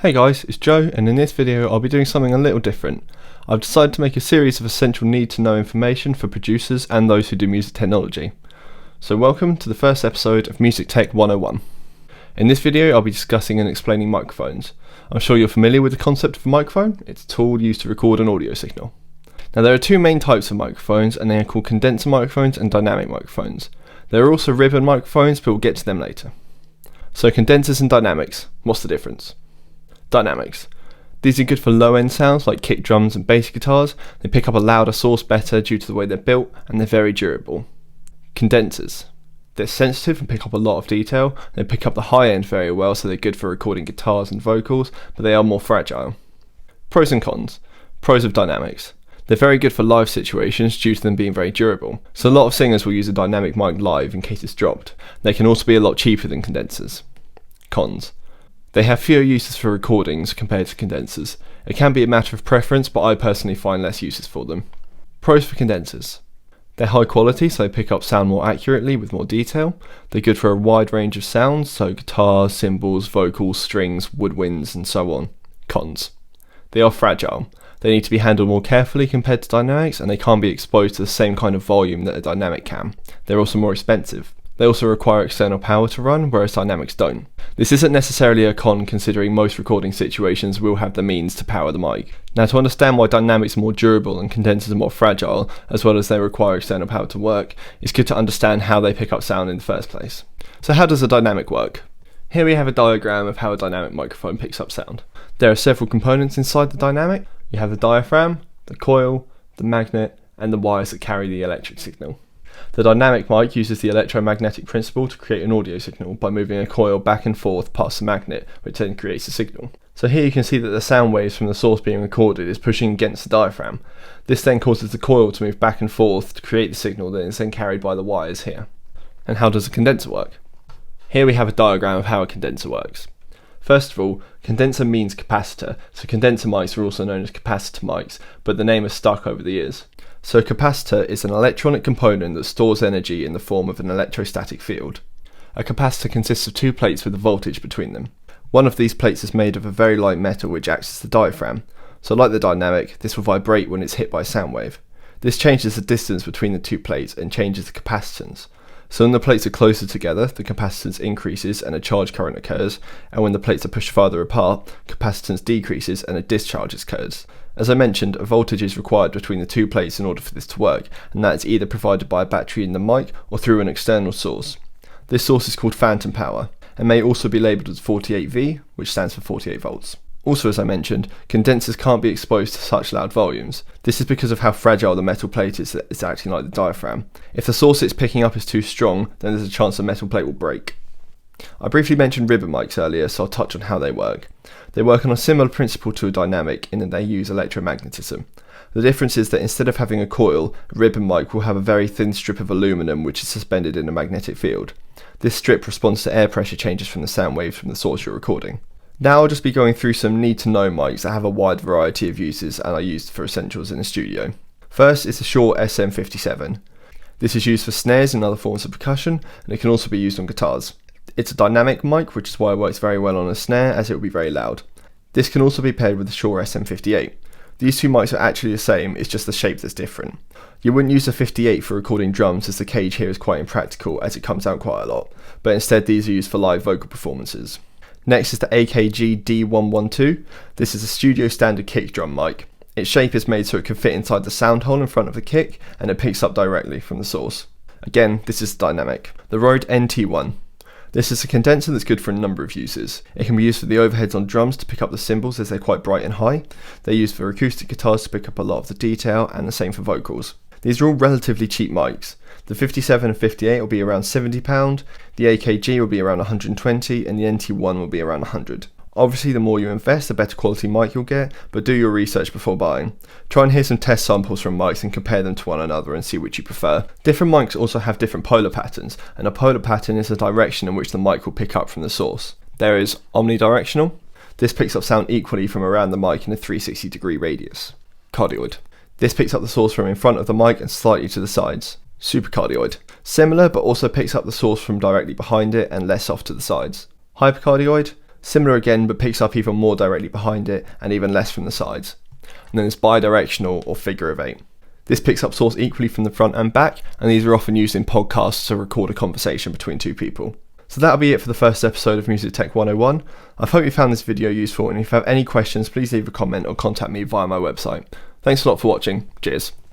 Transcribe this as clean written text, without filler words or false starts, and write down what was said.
Hey guys, it's Joe, and in this video I'll be doing something a little different. I've decided to make a series of essential need to know information for producers and those who do music technology. So welcome to the first episode of Music Tech 101. In this video I'll be discussing and explaining microphones. I'm sure you're familiar with the concept of a microphone. It's a tool used to record an audio signal. Now there are two main types of microphones, and they are called condenser microphones and dynamic microphones. There are also ribbon microphones, but we'll get to them later. So condensers and dynamics, what's the difference? Dynamics. These are good for low-end sounds like kick drums and bass guitars. They pick up a louder source better due to the way they're built, and they're very durable. Condensers. They're sensitive and pick up a lot of detail. They pick up the high end very well, so they're good for recording guitars and vocals, but they are more fragile. Pros and cons. Pros of dynamics. They're very good for live situations due to them being very durable. So a lot of singers will use a dynamic mic live in case it's dropped. They can also be a lot cheaper than condensers. Cons. They have fewer uses for recordings compared to condensers. It can be a matter of preference, but I personally find less uses for them. Pros for condensers. They're high quality, so they pick up sound more accurately with more detail. They're good for a wide range of sounds, so guitars, cymbals, vocals, strings, woodwinds, and so on. Cons. They are fragile. They need to be handled more carefully compared to dynamics, and they can't be exposed to the same kind of volume that a dynamic can. They're also more expensive. They also require external power to run, whereas dynamics don't. This isn't necessarily a con, considering most recording situations will have the means to power the mic. Now, to understand why dynamics are more durable and condensers are more fragile, as well as they require external power to work, it's good to understand how they pick up sound in the first place. So how does a dynamic work? Here we have a diagram of how a dynamic microphone picks up sound. There are several components inside the dynamic. You have the diaphragm, the coil, the magnet, and the wires that carry the electric signal. The dynamic mic uses the electromagnetic principle to create an audio signal by moving a coil back and forth past the magnet, which then creates a signal. So here you can see that the sound waves from the source being recorded is pushing against the diaphragm. This then causes the coil to move back and forth to create the signal that is then carried by the wires here. And how does a condenser work? Here we have a diagram of how a condenser works. First of all, condenser means capacitor, so condenser mics are also known as capacitor mics, but the name has stuck over the years. So a capacitor is an electronic component that stores energy in the form of an electrostatic field. A capacitor consists of two plates with a voltage between them. One of these plates is made of a very light metal which acts as the diaphragm, so like the dynamic, this will vibrate when it's hit by a sound wave. This changes the distance between the two plates and changes the capacitance. So when the plates are closer together, the capacitance increases and a charge current occurs, and when the plates are pushed farther apart, capacitance decreases and a discharge occurs. As I mentioned, a voltage is required between the two plates in order for this to work, and that is either provided by a battery in the mic or through an external source. This source is called phantom power, and may also be labelled as 48V, which stands for 48 volts. Also, as I mentioned, condensers can't be exposed to such loud volumes. This is because of how fragile the metal plate is that it's acting like the diaphragm. If the source it's picking up is too strong, then there's a chance the metal plate will break. I briefly mentioned ribbon mics earlier, so I'll touch on how they work. They work on a similar principle to a dynamic in that they use electromagnetism. The difference is that instead of having a coil, a ribbon mic will have a very thin strip of aluminum which is suspended in a magnetic field. This strip responds to air pressure changes from the sound waves from the source you're recording. Now I'll just be going through some need-to-know mics that have a wide variety of uses and are used for essentials in a studio. First is the Shure SM57. This is used for snares and other forms of percussion, and it can also be used on guitars. It's a dynamic mic, which is why it works very well on a snare, as it will be very loud. This can also be paired with the Shure SM58. These two mics are actually the same, it's just the shape that's different. You wouldn't use the 58 for recording drums, as the cage here is quite impractical as it comes out quite a lot, but instead these are used for live vocal performances. Next is the AKG D112. This is a studio standard kick drum mic. Its shape is made so it can fit inside the sound hole in front of the kick, and it picks up directly from the source. Again, this is dynamic. The Rode NT1. This is a condenser that's good for a number of uses. It can be used for the overheads on drums to pick up the cymbals as they're quite bright and high. They're used for acoustic guitars to pick up a lot of the detail, and the same for vocals. These are all relatively cheap mics. The 57 and 58 will be around £70, the AKG will be around £120, and the NT1 will be around £100. Obviously, the more you invest, the better quality mic you'll get, but do your research before buying. Try and hear some test samples from mics and compare them to one another and see which you prefer. Different mics also have different polar patterns, and a polar pattern is the direction in which the mic will pick up from the source. There is omnidirectional. This picks up sound equally from around the mic in a 360-degree radius. Cardioid. This picks up the source from in front of the mic and slightly to the sides. Supercardioid. Similar, but also picks up the source from directly behind it and less off to the sides. Hypercardioid. Similar again, but picks up even more directly behind it and even less from the sides. And then there's bidirectional or figure of 8. This picks up source equally from the front and back, and these are often used in podcasts to record a conversation between two people. So that'll be it for the first episode of Music Tech 101. I hope you found this video useful, and if you have any questions, please leave a comment or contact me via my website. Thanks a lot for watching. Cheers.